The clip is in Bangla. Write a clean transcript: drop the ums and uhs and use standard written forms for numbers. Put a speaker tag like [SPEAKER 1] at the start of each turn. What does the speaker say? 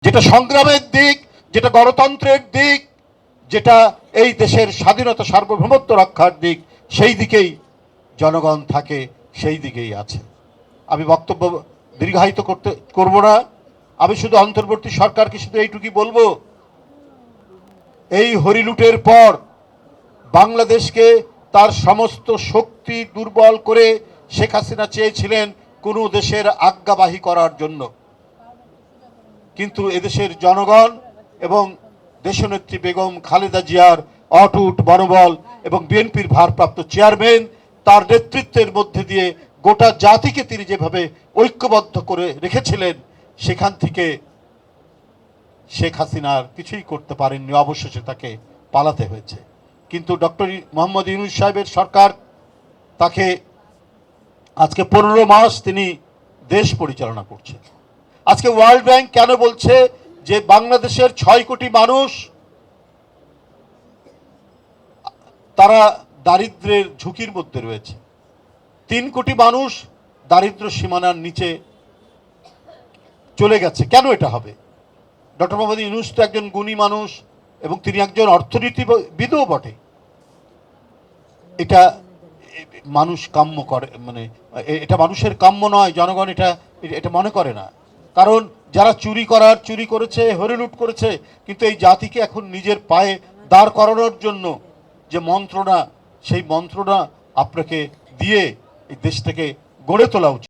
[SPEAKER 1] যেটা সংগ্রামের দিক, যেটা গণতন্ত্রের দিক, যেটা এই দেশের স্বাধীনতা সার্বভৌমত্ব রক্ষার দিক, সেই দিকেই জনগণ থাকে, সেই দিকেই আছে। আমি বক্তব্য দীর্ঘায়িত করব না। আমি শুধু অন্তর্বর্তী সরকারকে শুধু এইটুকুই বলবো, এই হরিলুটের পর বাংলাদেশকে তার সমস্ত শক্তি দুর্বল করে শেখ হাসিনা চেয়েছিলেন কোনো দেশের আজ্ঞাবাহী করার জন্য, কিন্তু এদেশের জনগণ এবং দেশনেত্রী বেগম খালেদা জিয়ার অটুট মনোবল এবং বিএনপির ভারপ্রাপ্ত চেয়ারম্যান তার নেতৃত্বের মধ্যে দিয়ে গোটা জাতিকে তিনি যেভাবে ঐক্যবদ্ধ করে রেখেছিলেন, সেখান থেকে শেখ হাসিনার কিছুই করতে পারেননি, অবশেষে তাকে পালাতে হয়েছে। কিন্তু ডক্টর মোহাম্মদ ইউনূস সাহেবের সরকার তাকে আজকে 15 মাস তিনি দেশ পরিচালনা করছে। আজকে ওয়ার্ল্ড ব্যাংক কেন বলছে যে বাংলাদেশের 6 কোটি মানুষ তারা দারিদ্র্যের ঝুঁকির মধ্যে রয়েছে, 3 কোটি মানুষ দারিদ্র্য সীমানার নিচে চলে গেছে। কেন এটা হবে? ডক্টর মোহাম্মদ ইউনূস তো একজন গুণী মানুষ এবং তিনি একজন অর্থনীতিবিদও বটে। এটা মানুষ কাম্য করে, মানে এটা মানুষের কাম্য নয়, জনগণ এটা মনে করে না। কারণ যারা চুরি করেছে, হরিলুট করেছে, কিন্তু এই জাতিকে এখন নিজের পায়ে দাঁড় করানোর জন্য যে মন্ত্রণা, সেই মন্ত্রণা আপনাকে দিয়ে এই দেশটাকে গড়ে তোলা উচিত।